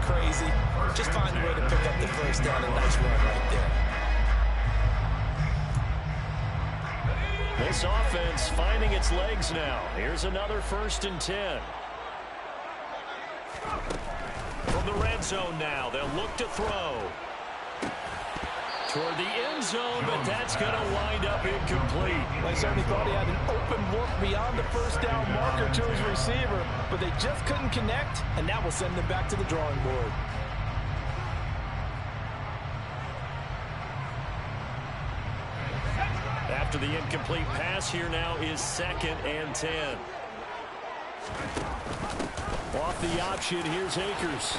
crazy. Just find a way to pick up the first down. A nice run right there. This offense finding its legs now. Here's another 1st and 10. From the red zone now, they'll look to throw. Toward the end zone, but that's going to wind up incomplete. They certainly thought he had an open look beyond the first down marker to his receiver, but they just couldn't connect, and that will send them back to the drawing board. After the incomplete pass, here now is 2nd and 10. Off the option, here's Akers.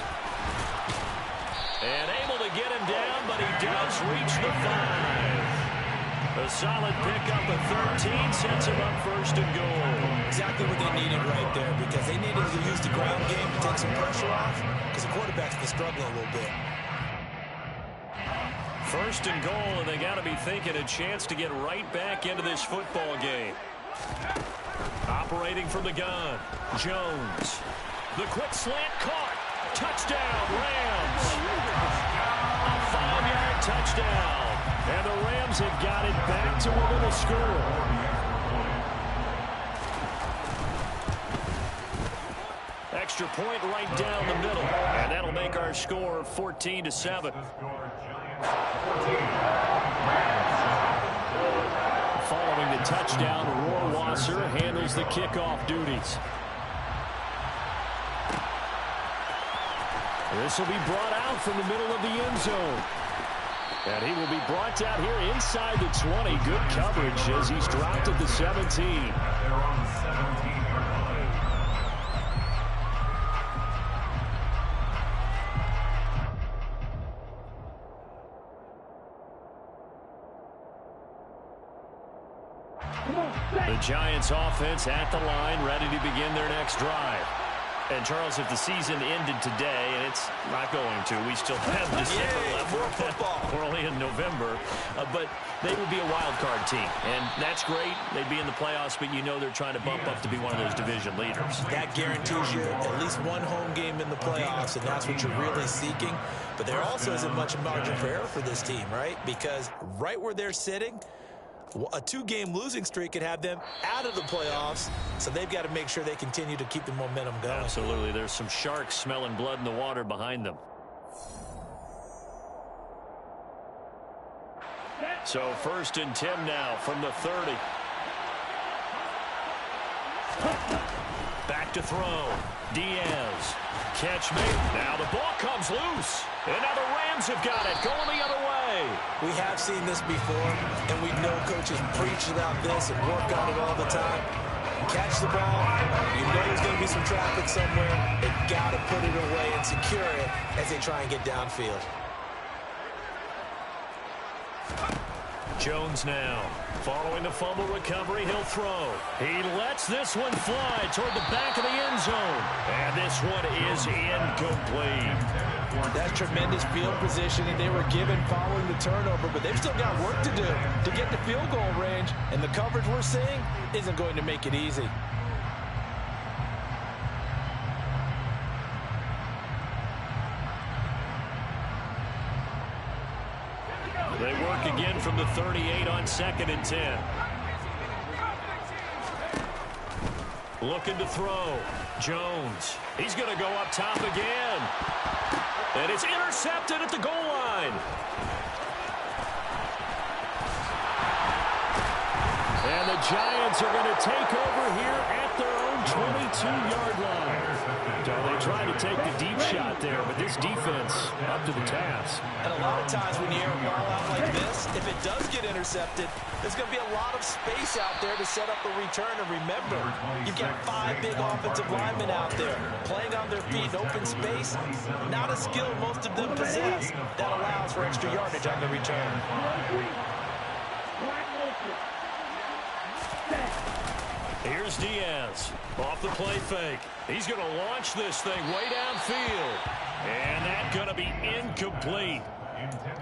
And able to get him down, but he does reach the 5. A solid pickup of 13 sets him up 1st and goal. Exactly what they needed right there, because they needed to use the ground game to take some pressure off, because the quarterback's been struggling a little bit. 1st and goal, and they got to be thinking a chance to get right back into this football game. Operating from the gun, Jones. The quick slant caught. Touchdown, Rams. A 5-yard touchdown. And the Rams have got it back to within a score. Extra point right down the middle. And that'll make our score 14-7. Following the touchdown, Rohrwasser handles the kickoff duties. This will be brought out from the middle of the end zone. And he will be brought out here inside the 20. Good coverage as he's dropped at the 17. The Giants offense at the line, ready to begin their next drive. And, Charles, if the season ended today, and it's not going to, we still have December left. More football. We're only in November. But they would be a wild card team. And that's great. They'd be in the playoffs, but you know they're trying to bump up to be one of those division leaders. That guarantees you at least one home game in the playoffs, and that's what you're really seeking. But there also isn't much margin for error for this team, right? Because right where they're sitting, a 2-game losing streak could have them out of the playoffs, so they've got to make sure they continue to keep the momentum going. Absolutely. There's some sharks smelling blood in the water behind them. So 1st and 10 now from the 30. Back to throw. Diaz. Catch made. Now the ball comes loose. And now the Rams have got it. Going the other way. We have seen this before, and we know coaches preach about this and work on it all the time. Catch the ball. You know there's going to be some traffic somewhere. They've got to put it away and secure it as they try and get downfield. Jones now. Following the fumble recovery, he'll throw. He lets this one fly toward the back of the end zone. And this one is incomplete. That's tremendous field position, and they were given following the turnover, but they've still got work to do to get the field goal range, and the coverage we're seeing isn't going to make it easy. They work again from the 38 on 2nd and 10. Looking to throw. Jones. He's going to go up top again. And it's intercepted at the goal line. And the Giants are going to take over here at their own 22-yard line. So they tried to take the deep shot there, but this defense up to the task. And a lot of times when you air a ball out like this, if it does get intercepted, there's going to be a lot of space out there to set up a return. And remember, you've got 5 big offensive linemen out there playing on their feet in open space. Not a skill most of them possess. That allows for extra yardage on the return. Here's Diaz off the play fake. He's going to launch this thing way downfield. And that's going to be incomplete.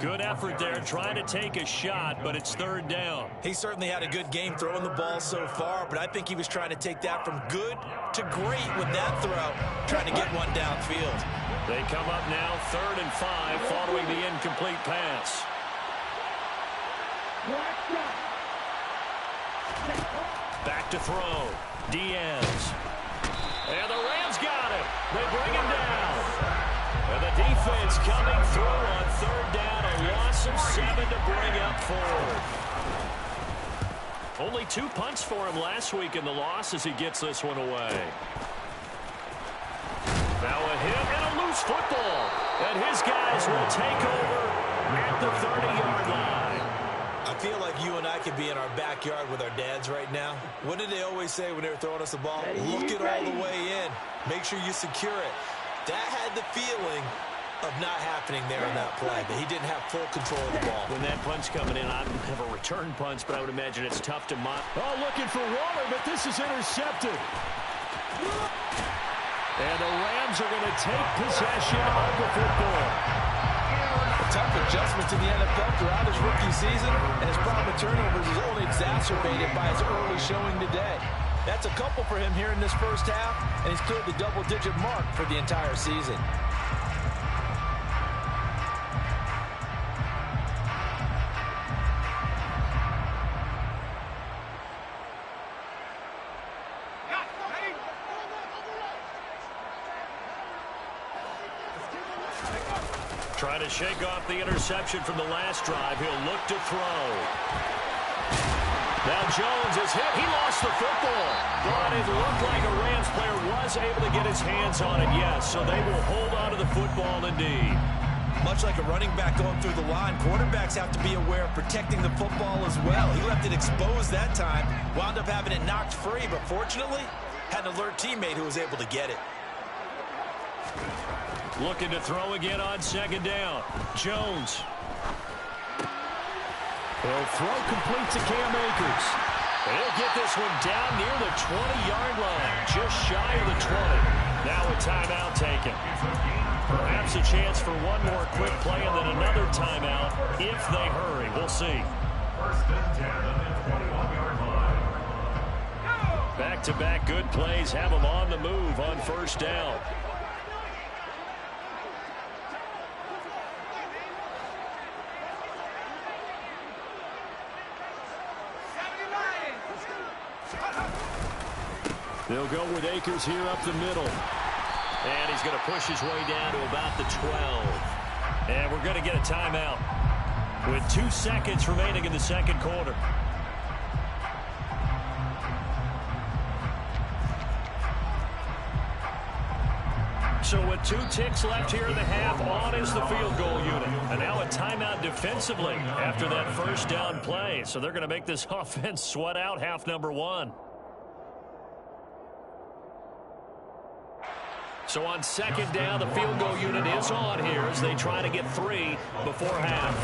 Good effort there trying to take a shot, but it's 3rd down. He certainly had a good game throwing the ball so far, but I think he was trying to take that from good to great with that throw, trying to get one downfield. They come up now 3rd and 5 following the incomplete pass. Back to throw. Diaz. And the Rams got him. They bring him down. And the defense coming through on 3rd down. A loss of 7 to bring up 4th. Only 2 punts for him last week in the loss as he gets this one away. Now a hit and a loose football. And his guys will take over at the 30-yard line. I feel like you and I could be in our backyard with our dads right now. What did they always say when they were throwing us the ball? Look it all the way in. Make sure you secure it. That had the feeling of not happening there in that play, but he didn't have full control of the ball. When that punt's coming in, I don't have a return punch, but I would imagine it's tough to Oh, looking for Waller, but this is intercepted. And the Rams are going to take possession of the football. A tough adjustment to the NFL throughout his rookie season, and his problem with turnovers is only exacerbated by his early showing today. That's a couple for him here in this first half, and he's cleared the double-digit mark for the entire season. Trying to shake off the interception from the last drive. He'll look to throw. Now Jones is hit. He lost the football. But it looked like a Rams player was able to get his hands on it, yes. So they will hold on to the football indeed. Much like a running back going through the line, quarterbacks have to be aware of protecting the football as well. He left it exposed that time, wound up having it knocked free, but fortunately, had an alert teammate who was able to get it. Looking to throw again on 2nd down. Jones. He'll throw complete to Cam Akers. And he'll get this one down near the 20-yard line, just shy of the 20. Now a timeout taken. Perhaps a chance for one more quick play and then another timeout if they hurry. We'll see. Back-to-back good plays have them on the move on 1st down. They'll go with Akers here up the middle. And he's going to push his way down to about the 12. And we're going to get a timeout with 2 seconds remaining in the 2nd quarter. So with 2 ticks left here in the half, on is the field goal unit. And now a timeout defensively after that 1st down play. So they're going to make this offense sweat out half number 1. So on 2nd down, the field goal unit is on here as they try to get 3 before half.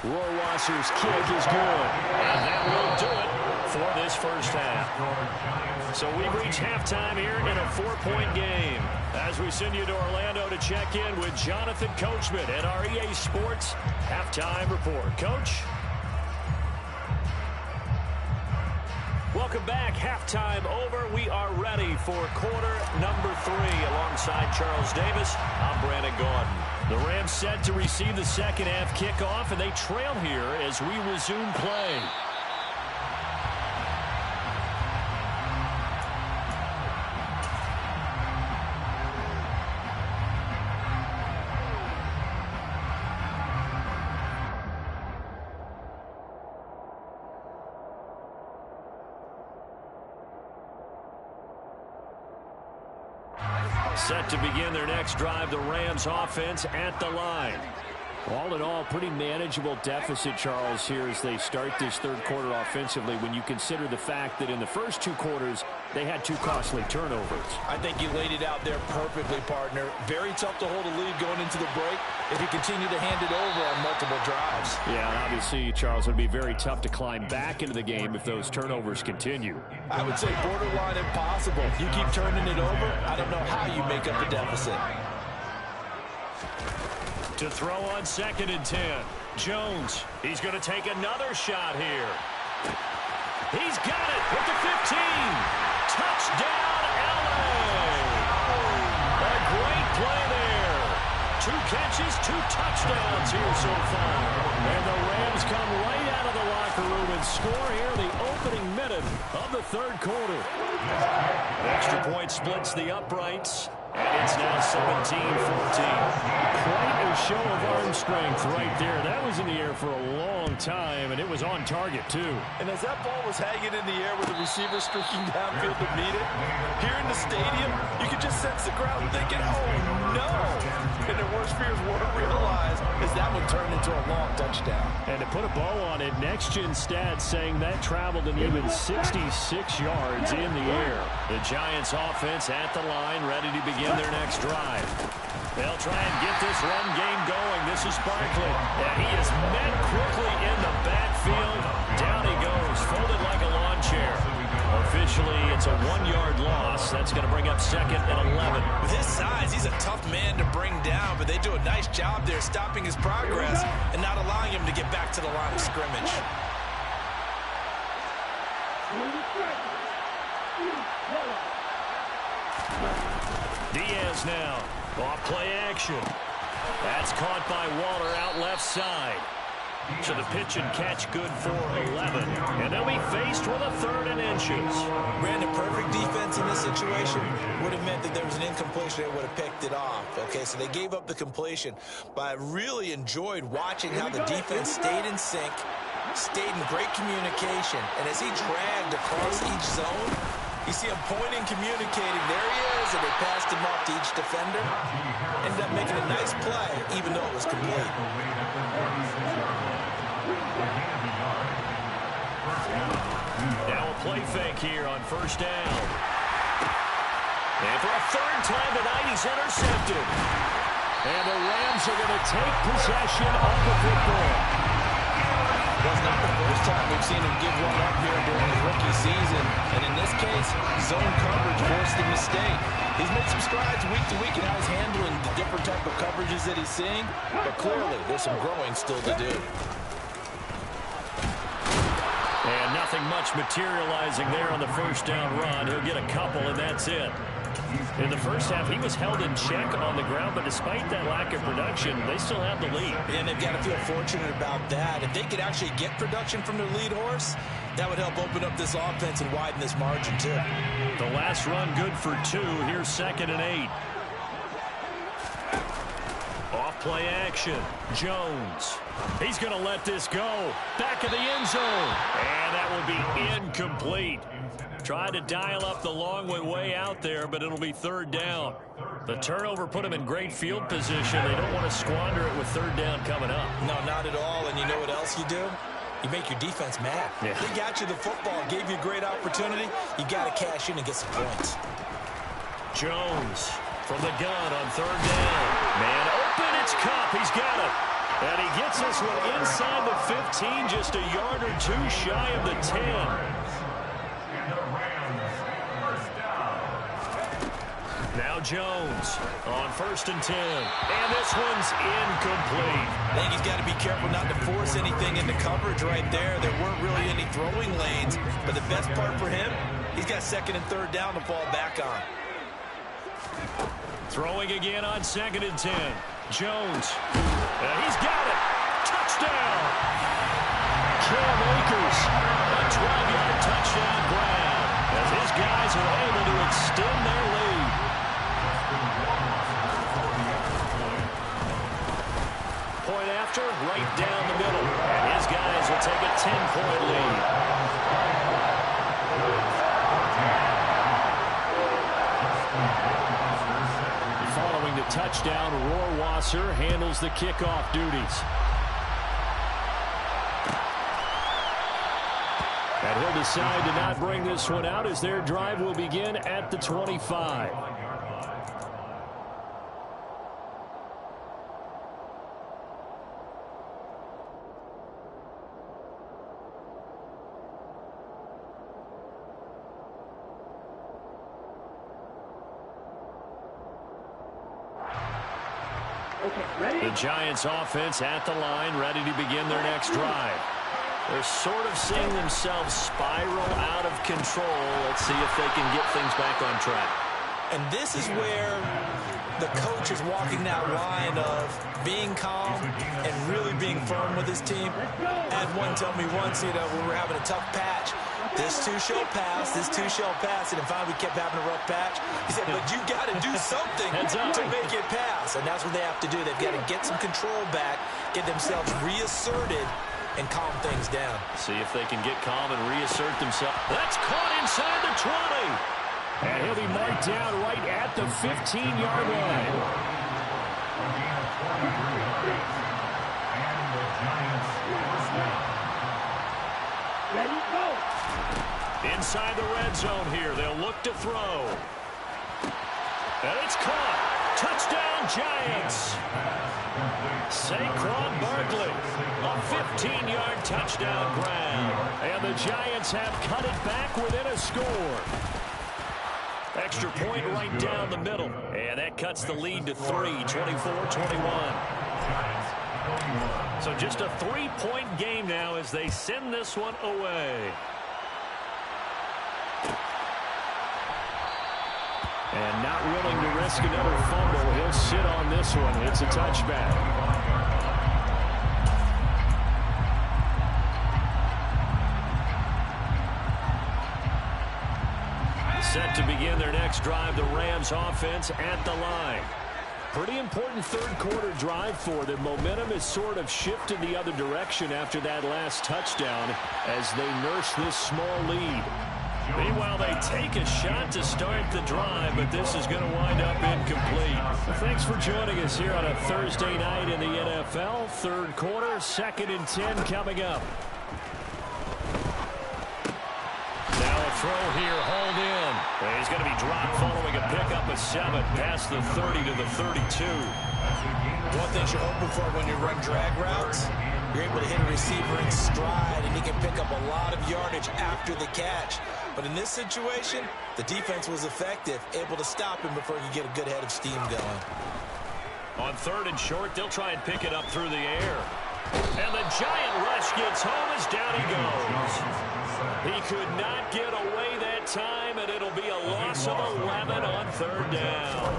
Rohrwasser's kick is good. And that will do it for this first half. So we've reached halftime here in a 4-point game. As we send you to Orlando to check in with Jonathan Coachman at our EA Sports Halftime Report. Coach? Welcome back. Halftime over. We are ready for quarter number 3 alongside Charles Davis. I'm Brandon Gaudin. The Rams set to receive the second half kickoff, and they trail here as we resume play. Set to begin their next drive, the Rams offense at the line. All in all, pretty manageable deficit, Charles, here as they start this 3rd quarter offensively when you consider the fact that in the first 2 quarters, they had 2 costly turnovers. I think you laid it out there perfectly, partner. Very tough to hold a lead going into the break if you continue to hand it over on multiple drives. Yeah, and obviously, Charles, it would be very tough to climb back into the game if those turnovers continue. I would say borderline impossible. If you keep turning it over, I don't know how you make up a deficit. To throw on 2nd and 10. Jones, he's going to take another shot here. He's got it with the 15. Touchdown, LA! catches, 2 touchdowns here so far. And the Rams come right out of the locker room and score here in the opening minute of the third quarter. Extra point splits the uprights. And it's now 17-14. Quite a show of arm strength right there. That was in the air for a long time, and it was on target, too. And as that ball was hanging in the air with the receiver streaking downfield to meet it, here in the stadium, you could just sense the crowd thinking, oh, no. And their worst fears weren't realized as that one turned into a long touchdown. And to put a bow on it, Next Gen Stats saying that traveled an even 66 yards in the air. The Giants offense at the line, ready to begin their next drive. They'll try and get this run game going. This is Barkley. And he is met quickly in the backfield. Down he goes, folded like a lawn chair. Officially, it's a 1-yard loss. That's going to bring up second and 11. With his size, he's a tough man to bring down, but they do a nice job there stopping his progress and not allowing him to get back to the line of scrimmage. Diaz now, off play action. That's caught by Waller out left side. So the pitch and catch good for 11. And they'll be faced with a 3rd and inches. Brandon, perfect defense in this situation would have meant that there was an incompletion. They would have picked it off. Okay, so they gave up the completion. But I really enjoyed watching how the defense stayed in sync, stayed in great communication. And as he dragged across each zone, you see him pointing, communicating. There he is, and they passed him off to each defender. Ended up making a nice play, even though it was complete. Now a play fake here on first down. And for a 3rd time tonight, he's intercepted. And the Rams are going to take possession of the football. Well, it's not the first time we've seen him give one up here during his rookie season. And in this case, zone coverage forced the mistake. He's made some strides week to week in how he's handling the different type of coverages that he's seeing. But clearly, there's some growing still to do. And nothing much materializing there on the first down run. He'll get a couple, and that's it. In the first half, he was held in check on the ground, but despite that lack of production, they still have the lead. And they've got to feel fortunate about that. If they could actually get production from their lead horse, that would help open up this offense and widen this margin, too. The last run good for 2. Here's 2nd and 8. Off play action. Jones. He's going to let this go. Back of the end zone. And that will be incomplete. Tried to dial up the long way out there, but it'll be 3rd down. The turnover put him in great field position. They don't want to squander it with 3rd down coming up. No, not at all. And you know what else you do? You make your defense mad. Yeah. They got you the football, gave you a great opportunity. You got to cash in and get some points. Jones from the gun on 3rd down. Man open, it's Kupp. He's got it. And he gets this one inside the 15, just a yard or 2 shy of the 10. Now Jones on 1st and 10. And this one's incomplete. I think he's got to be careful not to force anything into coverage right there. There weren't really any throwing lanes. But the best part for him, he's got 2nd and 3rd down to fall back on. Throwing again on 2nd and 10. Jones. And he's got it. Touchdown. Cam Akers. A 12-yard touchdown grab as his guys are able to extend their lead. Point after, right down the middle. And his guys will take a 10-point lead. Following the touchdown, Rohrwasser handles the kickoff duties. And he'll decide to not bring this one out as their drive will begin at the 25. The Giants offense at the line, ready to begin their next drive. They're sort of seeing themselves spiral out of control. Let's see if they can get things back on track. And this is where the coach is walking that line of being calm and really being firm with his team. I had one tell me once, when we were having a tough patch, this too shall pass, this too shall pass, and finally we kept having a rough patch. He said, but you got to do something to make it pass, and that's what they have to do. They've got to get some control back, get themselves reasserted, and calm things down. See if they can get calm and reassert themselves. That's caught inside the 20. And he'll be marked down right at the 15-yard line. Ready, go. Inside the red zone here. They'll look to throw. And it's caught. Touchdown, Giants. Saquon Barkley. A 15-yard touchdown grab. And the Giants have cut it back within a score. Extra point right down the middle. And that cuts the lead to 3, 24-21. So just a 3-point game now as they send this one away. And not willing to risk another fumble. He'll sit on this one. It's a touchback. Set to begin their next drive, the Rams offense at the line. Pretty important third-quarter drive for them. Momentum has sort of shifted the other direction after that last touchdown as they nurse this small lead. Meanwhile, they take a shot to start the drive, but this is going to wind up incomplete. Thanks for joining us here on a Thursday night in the NFL. Third quarter, 2nd and 10 coming up. Throw here, hauled in. He's going to be dropped following a pickup of 7 past the 30 to the 32. One thing you're hoping for when you run drag routes, you're able to hit a receiver in stride, and he can pick up a lot of yardage after the catch. But in this situation, the defense was effective, able to stop him before he could get a good head of steam going. On 3rd and short, they'll try and pick it up through the air. And the giant rush gets home as down he goes. He could not get away that time, and it'll be a loss of 11 on 3rd down.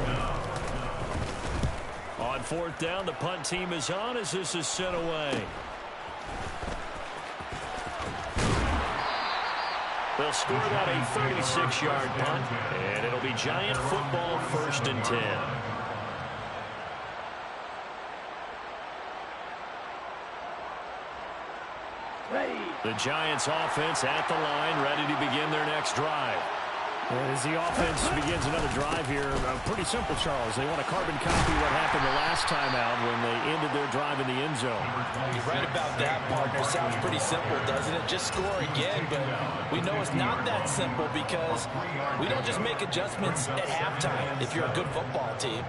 On 4th down, the punt team is on as this is sent away. They'll score that a 36-yard punt, and it'll be Giant football 1st and 10. The Giants offense at the line, ready to begin their next drive. As the offense begins another drive here, pretty simple, Charles. They want to carbon copy what happened the last time out when they ended their drive in the end zone. You're right about that, partner. Sounds pretty simple, doesn't it? Just score again, but we know it's not that simple because we don't just make adjustments at halftime if you're a good football team.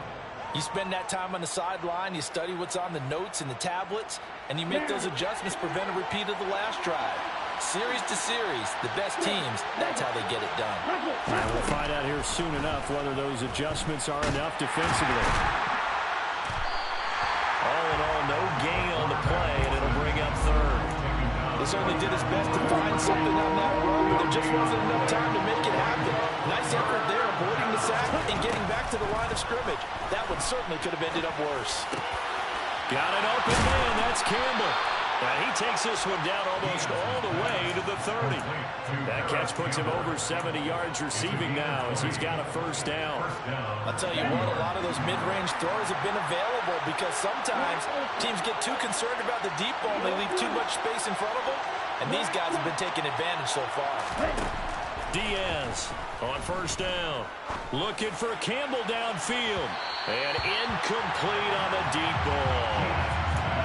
You spend that time on the sideline, you study what's on the notes and the tablets, and you make those adjustments, prevent a repeat of the last drive. Series to series, the best teams, that's how they get it done. And we'll find out here soon enough whether those adjustments are enough defensively. All in all, no gain on the play, and it'll bring up 3rd. He certainly did his best to find something on that run, but there just wasn't enough time to make it happen. Nice effort there, avoiding the sack and getting back to the line of scrimmage. That one certainly could have ended up worse. Got an open man. That's Campbell. And he takes this one down almost all the way to the 30. That catch puts him over 70 yards receiving now as he's got a 1st down. I'll tell you what, a lot of those mid-range throws have been available because sometimes teams get too concerned about the deep ball and they leave too much space in front of them. And these guys have been taking advantage so far. Diaz on 1st down. Looking for Campbell downfield. And incomplete on the deep ball.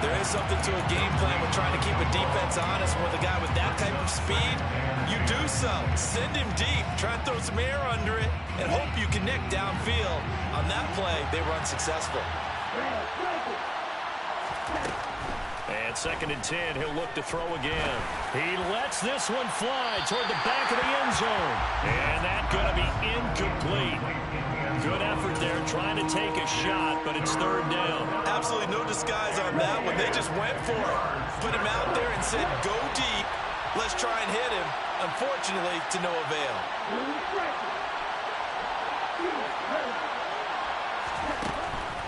There is something to a game plan with trying to keep a defense honest. With a guy with that type of speed, you do so. Send him deep, try and throw some air under it, and hope you connect downfield. On that play, they were unsuccessful. And 2nd and 10, he'll look to throw again. He lets this one fly toward the back of the end zone. And that's going to be incomplete. Good effort there, trying to take a shot, but it's 3rd down. Absolutely no disguise on that one. They just went for it. Put him out there and said, go deep. Let's try and hit him. Unfortunately, to no avail.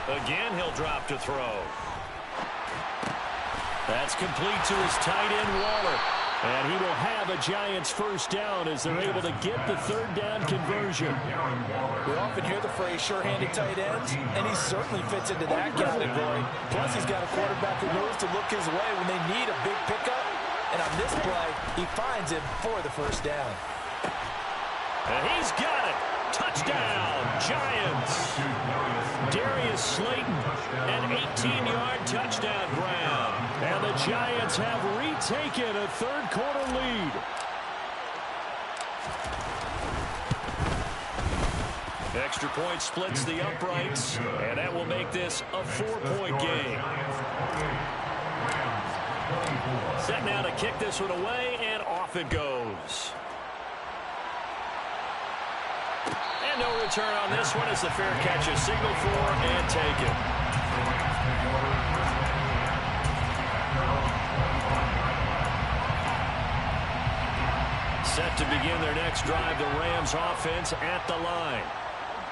Again, he'll drop to throw. That's complete to his tight end, Waller. And he will have a Giants first down as they're able to get the third down conversion. We often hear the phrase sure-handed tight ends, and he certainly fits into that category. Plus, he's got a quarterback who knows to look his way when they need a big pickup. And on this play, he finds him for the first down. And he's got it. Touchdown, Giants. Darius Slayton, an 18-yard touchdown grab. And the Giants have retaken a third-quarter lead. Extra point splits the uprights, and that will make this a 4-point game. Set now to kick this one away, and off it goes. And no return on this one as the fair catch is signaled for and taken. Set to begin their next drive, the Rams offense at the line.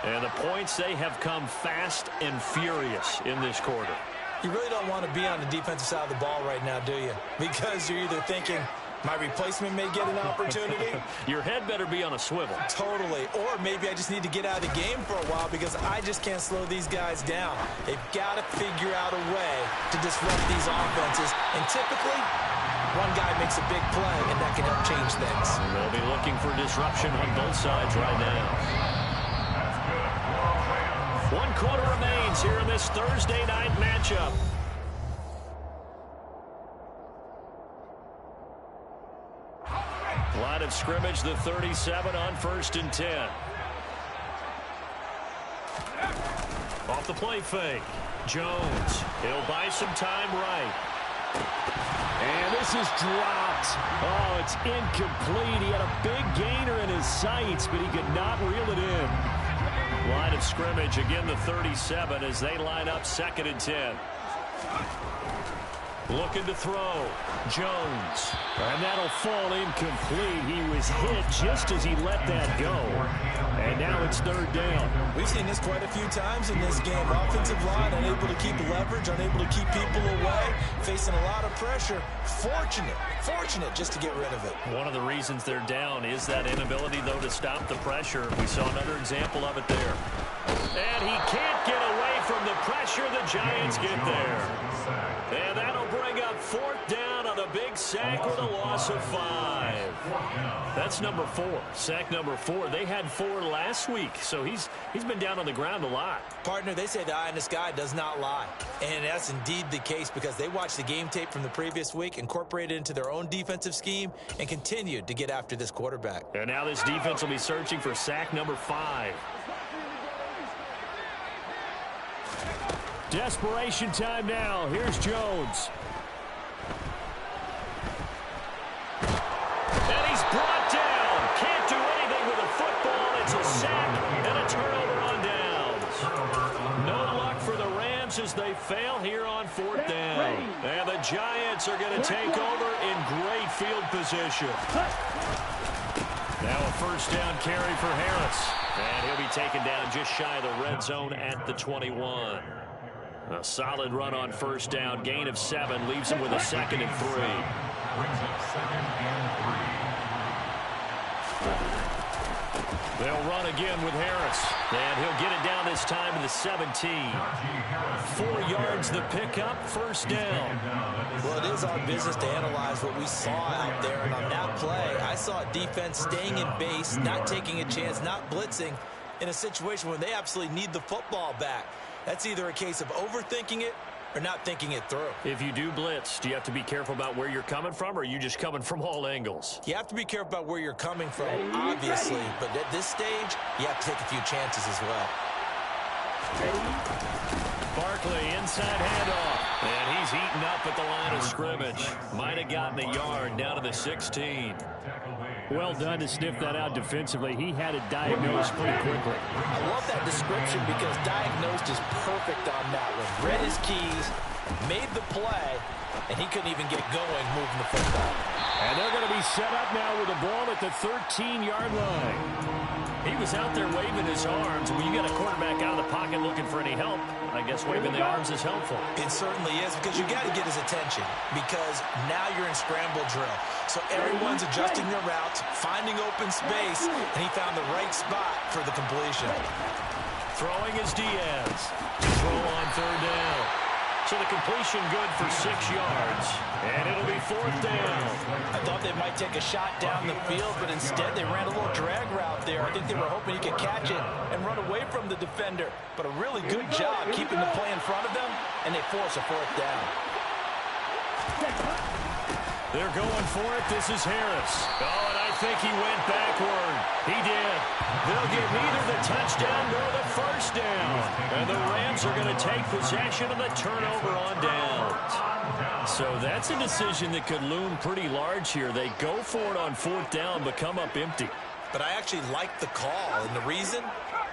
And the points, they have come fast and furious in this quarter. You really don't want to be on the defensive side of the ball right now, do you? Because you're either thinking, my replacement may get an opportunity. Your head better be on a swivel. Totally. Or maybe I just need to get out of the game for a while because I just can't slow these guys down. They've got to figure out a way to disrupt these offenses. And typically, one guy makes a big play, and that can help change things. They'll be looking for disruption on both sides right now. 1 quarter remains here in this Thursday night matchup. Line of scrimmage, the 37 on 1st and 10. Off the play fake. Jones. He'll buy some time right. And this is dropped. Oh, it's incomplete. He had a big gainer in his sights, but he could not reel it in. Line of scrimmage, again the 37 as they line up 2nd and 10. Looking to throw. Jones. And that'll fall incomplete. He was hit just as he let that go. And now it's 3rd down. We've seen this quite a few times in this game. Offensive line unable to keep leverage, unable to keep people away, facing a lot of pressure. Fortunate just to get rid of it. One of the reasons they're down is that inability, though, to stop the pressure. We saw another example of it there. And he can't get away from the pressure. The Giants get there. And that'll bring up 4th down on a big sack with a loss of 5. That's number 4. Sack number 4. They had 4 last week, so he's been down on the ground a lot. Partner, they say the eye in the sky does not lie. And that's indeed the case because they watched the game tape from the previous week, incorporated it into their own defensive scheme, and continued to get after this quarterback. And now this defense will be searching for sack number 5. Desperation time now. Here's Jones. And he's brought down. Can't do anything with a football. It's a sack and a turnover on downs. No luck for the Rams as they fail here on 4th down. And the Giants are going to take over in great field position. Now a 1st down carry for Harris. And he'll be taken down just shy of the red zone at the 21. A solid run on 1st down. Gain of 7 leaves him with a 2nd and 3. They'll run again with Harris. And he'll get it down this time to the 17. 4 yards the pickup, 1st down. Well, it is our business to analyze what we saw out there. And on that play, I saw a defense staying in base, not taking a chance, not blitzing in a situation where they absolutely need the football back. That's either a case of overthinking it or not thinking it through. If you do blitz, do you have to be careful about where you're coming from, or are you just coming from all angles? You have to be careful about where you're coming from, obviously, but at this stage, you have to take a few chances as well. Barkley, inside handoff, and he's eaten up at the line of scrimmage. Might have gotten a yard down to the 16. Well done to sniff that out defensively. He had it diagnosed pretty quickly. I love that description because diagnosed is perfect on that one. Read his keys, made the play, and he couldn't even get going moving the football. And they're going to be set up now with the ball at the 13-yard line. He was out there waving his arms. When you got a quarterback out of the pocket looking for any help, I guess waving the arms is helpful. It certainly is, because you got to get his attention, because now you're in scramble drill. So everyone's adjusting their routes, finding open space, and he found the right spot for the completion. Throwing is Diaz. Throw on third down. So the completion good for 6 yards. And it'll be fourth down. I thought they might take a shot down the field, but instead they ran a little drag route there. I think they were hoping he could catch it and run away from the defender. But a really good job keeping the play in front of them, and they force a fourth down. They're going for it. This is Harris. Oh, and I think he went backward. He did. They'll get neither the touchdown nor the first down. And the Rams are going to take possession of the turnover on downs. So that's a decision that could loom pretty large here. They go for it on fourth down, but come up empty. But I actually like the call, and the reason?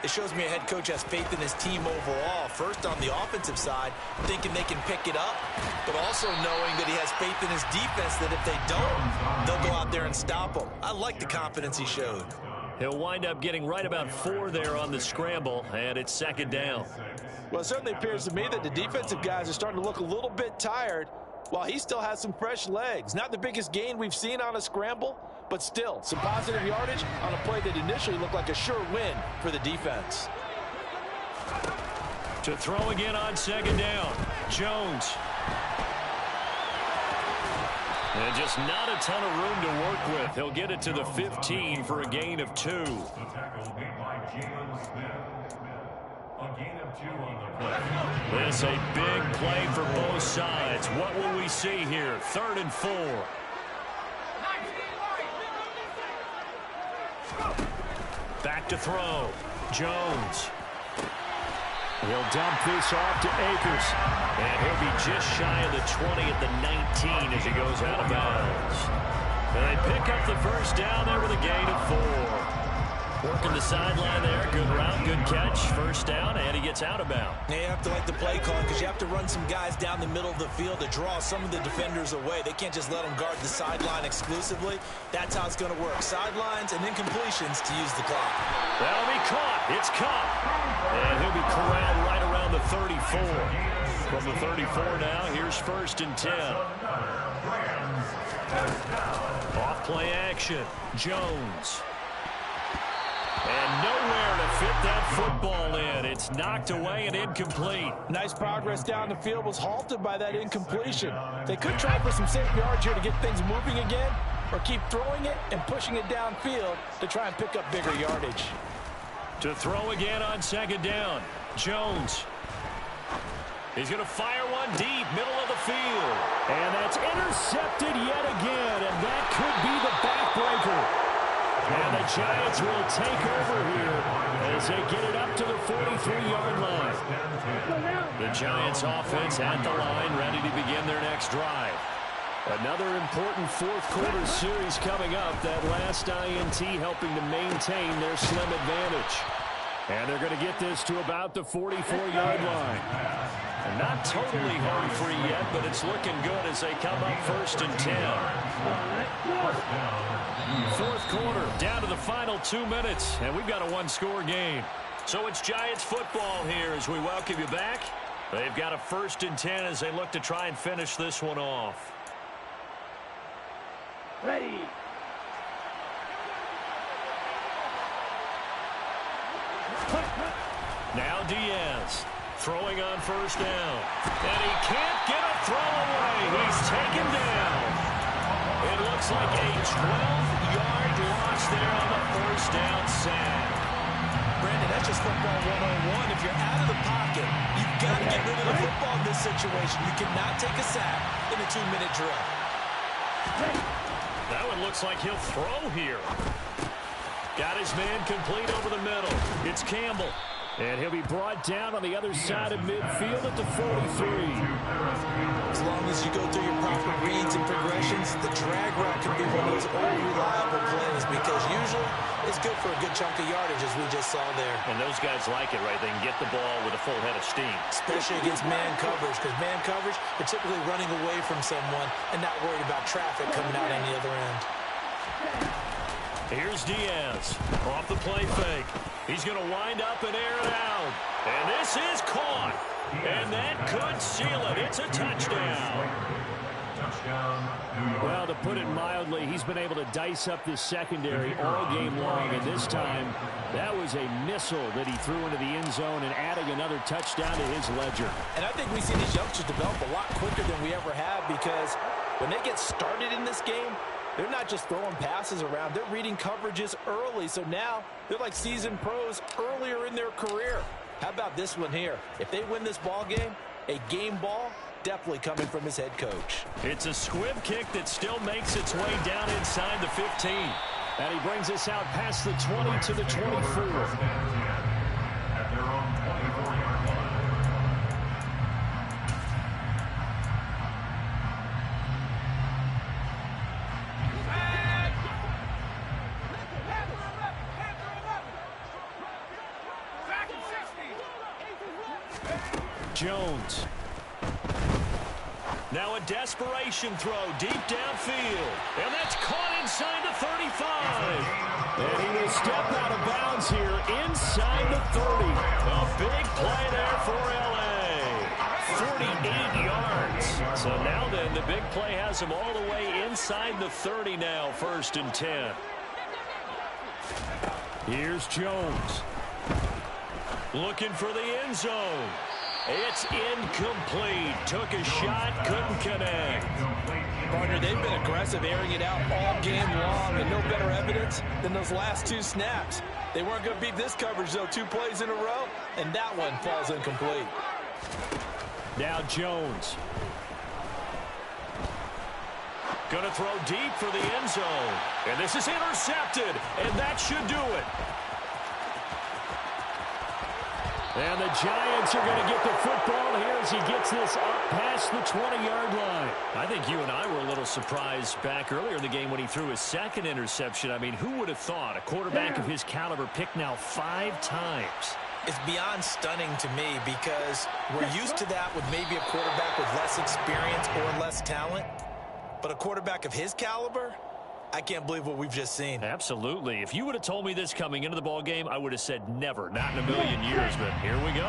It shows me a head coach has faith in his team overall. First, on the offensive side, thinking they can pick it up, but also knowing that he has faith in his defense that if they don't, they'll go out there and stop them. I like the confidence he showed. He'll wind up getting right about 4 there on the scramble, and it's second down. Well, it certainly appears to me that the defensive guys are starting to look a little bit tired, while he still has some fresh legs. Not the biggest gain we've seen on a scramble, but still some positive yardage on a play that initially looked like a sure win for the defense. To throw again on second down, Jones. And just not a ton of room to work with. He'll get it to the 15 for a gain of 2. This a big play for both sides. What will we see here? 3rd and 4. Back to throw. Jones. He'll dump this off to Akers. And he'll be just shy of the 20 at the 19 as he goes out of bounds. And they pick up the first down there with a gain of 4. Working the sideline there. Good route, good catch. First down, and he gets out of bounds. Yeah, you have to like the play call because you have to run some guys down the middle of the field to draw some of the defenders away. They can't just let them guard the sideline exclusively. That's how it's going to work. Sidelines and incompletions to use the clock. That'll be caught. It's caught. And he'll be corralled right around the 34. From the 34 now, here's 1st and 10. Off play action. Jones. And nowhere to fit that football in. It's knocked away and incomplete. Nice progress down the field was halted by that incompletion. They could try for some safe yards here to get things moving again, or keep throwing it and pushing it downfield to try and pick up bigger yardage. To throw again on second down, Jones. He's going to fire one deep, middle of the field. And that's intercepted yet again, and that could be the backbreaker. And the Giants will take over here as they get it up to the 43-yard line. The Giants offense at the line, ready to begin their next drive. Another important fourth-quarter series coming up. That last INT helping to maintain their slim advantage. And they're going to get this to about the 44-yard line. And not totally home free yet, but it's looking good as they come up 1st and 10. Fourth quarter, down to the final 2 minutes, and we've got a one-score game. So it's Giants football here as we welcome you back. They've got a 1st and 10 as they look to try and finish this one off. Ready. Now Diaz throwing on 1st down. And he can't get a throw away. He's taken down. It looks like a 12-yard loss there on the 1st down sack. Brandon, that's just football 101. If you're out of the pocket, you've got to get rid of the football in this situation. You cannot take a sack in a 2-minute drill. That one looks like he'll throw here. Got his man complete over the middle. It's Campbell. And he'll be brought down on the other side of midfield at the 43. As long as you go through your proper reads and progressions, the drag route can be one of those old reliable plays because usually it's good for a good chunk of yardage, as we just saw there. And those guys like it, right? They can get the ball with a full head of steam. Especially against man coverage, because man coverage, you're typically running away from someone and not worried about traffic coming out on the other end. Here's Diaz off the play fake. He's going to wind up and air it out. And this is caught. And that could seal it. It's a touchdown. Well, to put it mildly, he's been able to dice up this secondary all game long. And this time, that was a missile that he threw into the end zone and adding another touchdown to his ledger. And I think we see these youngsters develop a lot quicker than we ever have, because when they get started in this game, they're not just throwing passes around. They're reading coverages early. So now they're like seasoned pros earlier in their career. How about this one here? If they win this ball game, a game ball, definitely coming from his head coach. It's a squib kick that still makes its way down inside the 15. And he brings us out past the 20 to the 24. Jones. Now a desperation throw deep downfield. And that's caught inside the 35. And he will step out of bounds here inside the 30. A big play there for L.A. 48 yards. So now then, the big play has him all the way inside the 30 now, 1st and 10. Here's Jones. Looking for the end zone. It's incomplete. Took a shot, couldn't connect. Partner, they've been aggressive, airing it out all game long, and no better evidence than those last 2 snaps. They weren't going to beat this coverage, though, 2 plays in a row, and that one falls incomplete. Now Jones. Going to throw deep for the end zone. And this is intercepted, and that should do it. And the Giants are going to get the football here as he gets this up past the 20-yard line. I think you and I were a little surprised back earlier in the game when he threw his 2nd interception. I mean, who would have thought a quarterback of his caliber picked now 5 times? It's beyond stunning to me, because we're used to that with maybe a quarterback with less experience or less talent. But a quarterback of his caliber, I can't believe what we've just seen. Absolutely. If you would have told me this coming into the ball game, I would have said never, not in a million years, but here we go.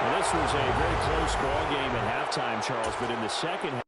Well, this was a very close ball game at halftime, Charles, but in the second half,